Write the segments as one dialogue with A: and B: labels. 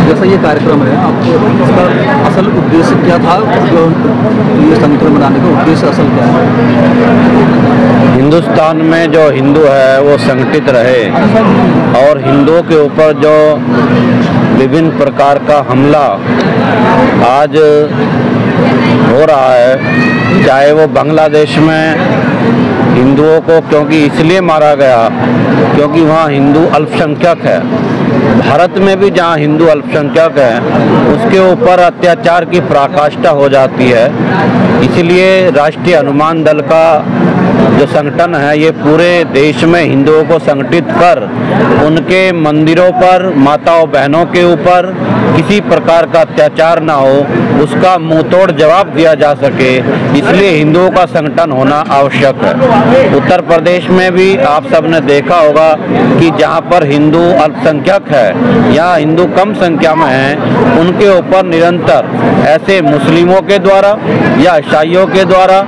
A: जैसा ये कार्यक्रम है, आपको इसका असल उद्देश्य क्या था, जो ये संगठन बनाने का उद्देश्य असल क्या है?
B: हिंदुस्तान में जो हिंदू है वो संगठित रहे और हिंदुओं के ऊपर जो विभिन्न प्रकार का हमला आज हो रहा है, चाहे वो बांग्लादेश में हिंदुओं को क्योंकि इसलिए मारा गया क्योंकि वहाँ हिंदू अल्पसंख्यक है, भारत में भी जहाँ हिंदू अल्पसंख्यक है उसके ऊपर अत्याचार की पराकाष्ठा हो जाती है। इसलिए राष्ट्रीय हनुमान दल का जो संगठन है ये पूरे देश में हिंदुओं को संगठित कर उनके मंदिरों पर, माताओं बहनों के ऊपर किसी प्रकार का अत्याचार ना हो, उसका मुंहतोड़ जवाब दिया जा सके, इसलिए हिंदुओं का संगठन होना आवश्यक है। उत्तर प्रदेश में भी आप सबने देखा होगा कि जहाँ पर हिंदू अल्पसंख्यक है या हिंदू कम संख्या में हैं, उनके ऊपर निरंतर ऐसे मुस्लिमों के द्वारा या ईसाइयों के द्वारा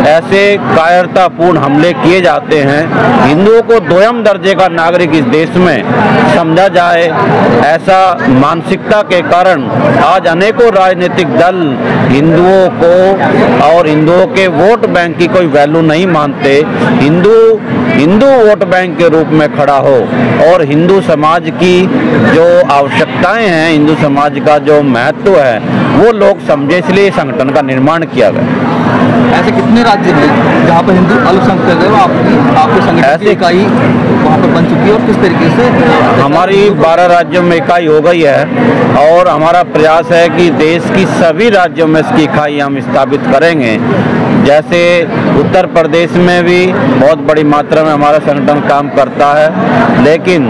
B: ऐसे कायरतापूर्ण हमले किए जाते हैं। हिंदुओं को दोयम दर्जे का नागरिक इस देश में समझा जाए, ऐसा मानसिकता के कारण आज अनेकों राजनीतिक दल हिंदुओं को और हिंदुओं के वोट बैंक की कोई वैल्यू नहीं मानते। हिंदू वोट बैंक के रूप में खड़ा हो और हिंदू समाज की जो आवश्यकताएं हैं, हिंदू समाज का जो महत्व है वो लोग समझे, इसलिए संगठन का निर्माण किया गया।
A: ऐसे कितने राज्य हैं जहाँ पर हिंदू अल्पसंख्यक है, वो आपके संगठन की इकाई वहाँ पर बन चुकी है और किस तरीके से?
B: हमारी 12 राज्यों में इकाई हो गई है और हमारा प्रयास है कि देश की सभी राज्यों में इसकी इकाई हम स्थापित करेंगे। जैसे उत्तर प्रदेश में भी बहुत बड़ी मात्रा में हमारा संगठन काम करता है, लेकिन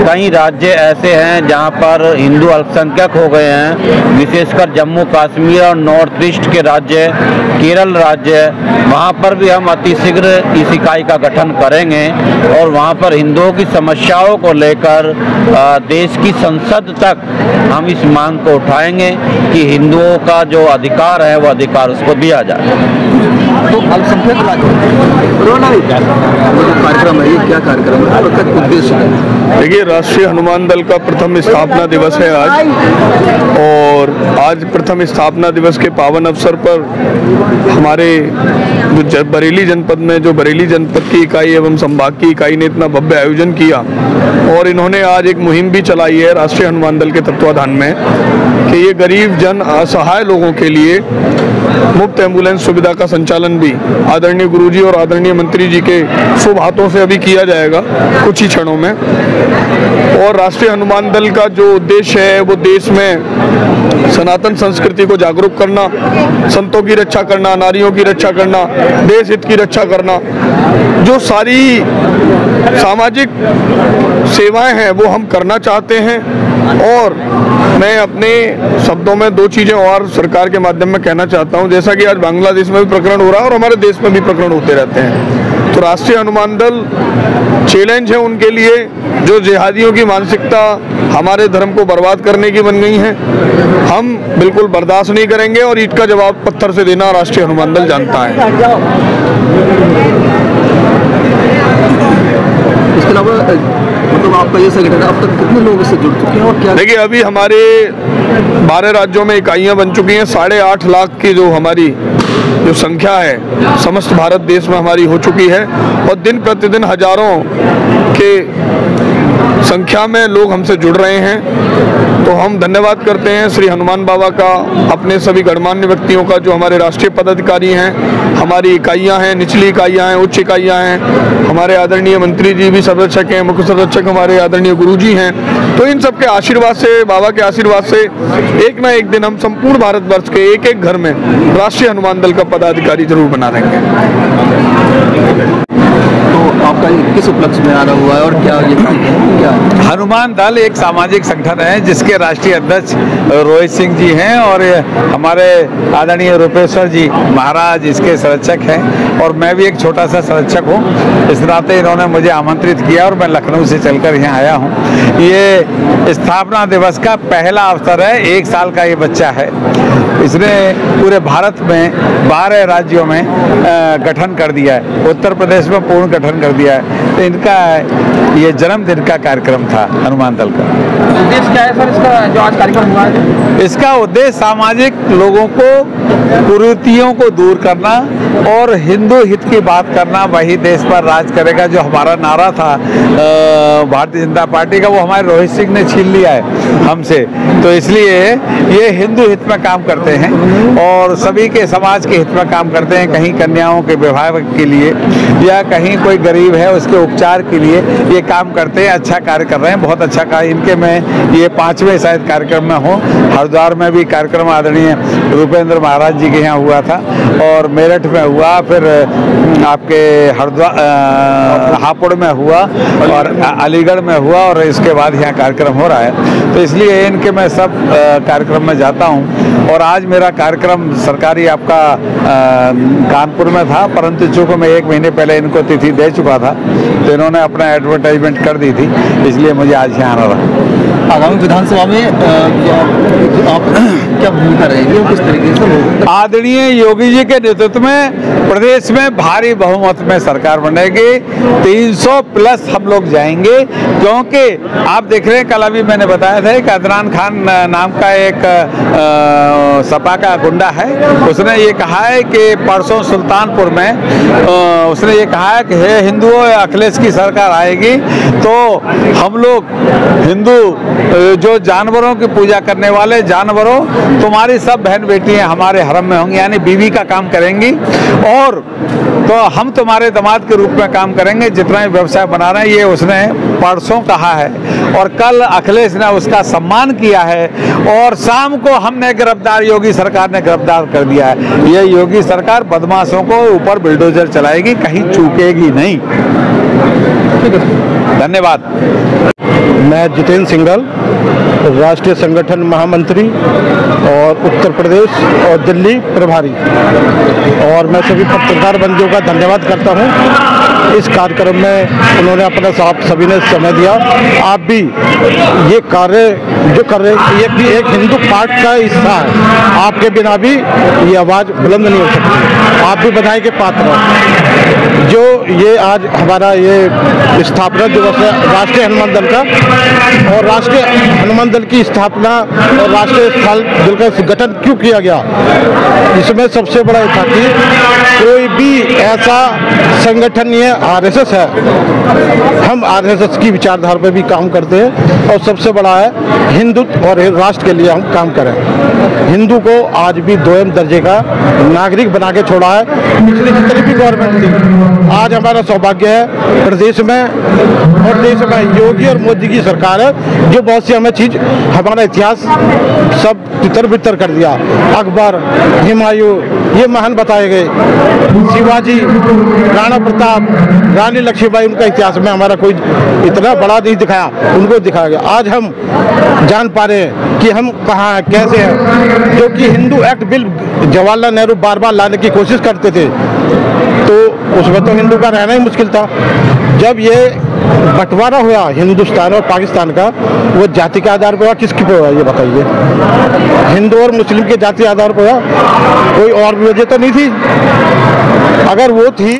B: कई राज्य ऐसे हैं जहां पर हिंदू अल्पसंख्यक हो गए हैं, विशेषकर जम्मू कश्मीर और नॉर्थ ईस्ट के राज्य, केरल राज्य, वहां पर भी हम अतिशीघ्र इस इकाई का गठन करेंगे और वहां पर हिंदुओं की समस्याओं को लेकर देश की संसद तक हम इस मांग को उठाएंगे कि हिंदुओं का जो अधिकार है वो अधिकार उसको दिया जाए।
A: तो अल्पसंख्यक कार्यक्रम है, ये क्या कार्यक्रम है और क्या उद्देश्य है?
C: देखिए, राष्ट्रीय हनुमान दल का प्रथम स्थापना दिवस है आज, और आज प्रथम स्थापना दिवस के पावन अवसर पर हमारे जो बरेली जनपद में जो बरेली जनपद की इकाई एवं संभाग की इकाई ने इतना भव्य आयोजन किया और इन्होंने आज एक मुहिम भी चलाई है राष्ट्रीय हनुमान दल के तत्वाधान में कि ये गरीब जन असहाय लोगों के लिए मुफ्त एम्बुलेंस सुविधा का संचालन भी आदरणीय गुरुजी और आदरणीय मंत्री जी के शुभ हाथों से अभी किया जाएगा कुछ ही क्षणों में। और राष्ट्रीय हनुमान दल का जो उद्देश्य है वो देश में सनातन संस्कृति को जागरूक करना, संतों की रक्षा करना, नारियों की रक्षा करना, देश हित की रक्षा करना, जो सारी सामाजिक सेवाएं हैं वो हम करना चाहते हैं। और मैं अपने शब्दों में दो चीज़ें और सरकार के माध्यम में कहना चाहता हूं। जैसा कि आज बांग्लादेश में भी प्रकरण हो रहा है और हमारे देश में भी प्रकरण होते रहते हैं, तो राष्ट्रीय हनुमान दल चैलेंज है उनके लिए जो जिहादियों की मानसिकता हमारे धर्म को बर्बाद करने की बन गई है, हम बिल्कुल बर्दाश्त नहीं करेंगे और ईंट का जवाब पत्थर से देना राष्ट्रीय हनुमान दल जानता है।
A: इसके अलावा मतलब आपका ये संगठन अब तक कितने लोग इससे जुड़ चुके हैं और क्या?
C: देखिए, अभी हमारे 12 राज्यों में इकाइयां बन चुकी हैं। 8.5 लाख की जो हमारी जो संख्या है समस्त भारत देश में हमारी हो चुकी है और दिन प्रतिदिन हजारों के संख्या में लोग हमसे जुड़ रहे हैं। तो हम धन्यवाद करते हैं श्री हनुमान बाबा का, अपने सभी गणमान्य व्यक्तियों का जो हमारे राष्ट्रीय पदाधिकारी हैं, हमारी इकाइयां हैं, निचली इकाइयां हैं, उच्च इकाइयां हैं, हमारे आदरणीय मंत्री जी भी संरक्षक हैं, मुख्य संरक्षक हमारे आदरणीय गुरुजी हैं। तो इन सबके आशीर्वाद से, बाबा के आशीर्वाद से एक ना एक दिन हम संपूर्ण भारतवर्ष के एक एक घर में राष्ट्रीय हनुमान दल का पदाधिकारी जरूर बना देंगे।
A: आपका किस उपलक्ष्य में आ रहा हुआ है और क्या ये क्या?
D: हनुमान दल एक सामाजिक संगठन है जिसके राष्ट्रीय अध्यक्ष रोहित सिंह जी हैं और हमारे आदरणीय रूपेश्वर जी महाराज इसके संरक्षक हैं और मैं भी एक छोटा सा संरक्षक हूँ। इस नाते इन्होंने मुझे आमंत्रित किया और मैं लखनऊ से चलकर यहाँ आया हूँ। ये स्थापना दिवस का पहला अवसर है, 1 साल का ये बच्चा है। इसने पूरे भारत में 12 राज्यों में गठन कर दिया है। उत्तर प्रदेश में पूर्ण गठन कर दिया है। तो इनका ये जन्मदिन का कार्यक्रम था हनुमान दल का।
A: उद्देश्य क्या है सर इसका जो आज कार्यक्रम हुआ है?
D: इसका उद्देश्य सामाजिक लोगों को कुरीतियों को दूर करना और हिंदू हित की बात करना, वही देश पर राज करेगा जो हमारा नारा था भारतीय जनता पार्टी का, वो हमारे रोहित सिंह ने छीन लिया है हमसे। तो इसलिए ये हिंदू हित में काम करते हैं और सभी के समाज के हित में काम करते हैं। कहीं कन्याओं के विवाह के लिए या कहीं कोई गरीब है उसके उपचार के लिए ये काम करते हैं। अच्छा कार्य कर रहे हैं, बहुत अच्छा कार्य। इनके में ये 5वें शायद कार्यक्रम में हो। हरिद्वार में भी कार्यक्रम आदरणीय रूपेंद्र महाराज जी के यहाँ हुआ था और मेरठ में हुआ, फिर आपके हरिद्वार हापुड़ में हुआ और अलीगढ़ में हुआ और इसके बाद यहाँ कार्यक्रम हो रहा है। तो इसलिए इनके मैं सब कार्यक्रम में जाता हूँ। और आज मेरा कार्यक्रम सरकारी आपका कानपुर में था, परंतु चूँकि मैं 1 महीने पहले इनको तिथि दे चुका था तो इन्होंने अपना एडवर्टाइजमेंट कर दी थी, इसलिए मुझे आज यहाँ आना रहा।
A: आगामी विधानसभा में आप क्या भूमिका रहेगी और किस तरीके से?
D: आदरणीय योगी जी के नेतृत्व में प्रदेश में भारी बहुमत में सरकार बनेगी। 300 प्लस हम लोग जाएंगे, क्योंकि आप देख रहे हैं कल अभी मैंने बताया था कि अदनान खान नाम का एक सपा का गुंडा है, उसने ये कहा है कि परसों सुल्तानपुर में उसने ये कहा है कि हे हिंदुओं, अखिलेश की सरकार आएगी तो हम लोग हिंदू जो जानवरों की पूजा करने वाले जानवरों, तुम्हारी सब बहन बेटियां हमारे हरम में होंगी, यानी बीवी का काम करेंगी और तो हम तुम्हारे दामाद के रूप में काम करेंगे। जितना भी व्यवसाय बना रहे हैं ये उसने परसों कहा है और कल अखिलेश ने उसका सम्मान किया है और शाम को हमने गिरफ्तार, योगी सरकार ने गिरफ्तार कर दिया है। ये योगी सरकार बदमाशों को ऊपर बुलडोजर चलाएगी, कहीं चूकेगी नहीं। धन्यवाद।
E: मैं जितेंद्र सिंघल, राष्ट्रीय संगठन महामंत्री और उत्तर प्रदेश और दिल्ली प्रभारी, और मैं सभी पत्रकार बंधुओं का धन्यवाद करता हूं। इस कार्यक्रम में उन्होंने अपना आप सभी ने समय दिया। आप भी ये कार्य जो कर रहे हैं, ये भी एक हिंदू पार्ट का हिस्सा है। आपके बिना भी ये आवाज़ बुलंद नहीं हो सकती। आप भी बधाई के पात्र हैं। जो ये आज हमारा ये स्थापना दिवस है राष्ट्रीय हनुमान दल का, और राष्ट्रीय हनुमान दल की स्थापना और राष्ट्रीय दल का गठन क्यों किया गया, इसमें सबसे बड़ा था कि कोई भी ऐसा संगठन नहीं है, आरएसएस है, हम आरएसएस की विचारधारा पर भी काम करते हैं, और सबसे बड़ा है हिंदुत्व और राष्ट्र के लिए हम काम करें। हिंदू को आज भी 2म दर्जे का नागरिक बना के छोड़ा है पिछली जितनी भी गवर्नमेंट थी। आज हमारा सौभाग्य है प्रदेश में और देश में योगी और मोदी की सरकार है, जो बहुत सी हमें चीज, हमारा इतिहास सब तितर बितर कर दिया। अकबर, हुमायूं, ये महान बताए गए, शिवाजी, राणा प्रताप, रानी लक्ष्मीबाई, उनका इतिहास में हमारा कोई इतना बड़ा नहीं दिखाया, उनको दिखाया गया। आज हम जान पा रहे हैं कि हम कहाँ हैं, कैसे हैं। जो कि हिंदू एक्ट बिल जवाहरलाल नेहरू बार बार लाने की कोशिश करते थे, तो उसमें तो हिंदू का रहना ही मुश्किल था। जब ये बंटवारा हुआ हिंदुस्तान और पाकिस्तान का, वो जाति के आधार पर हुआ, किसकी पे हुआ ये बताइए? हिंदू और मुस्लिम के जाति आधार पर हुआ, कोई और भी वजह तो नहीं थी। अगर वो थी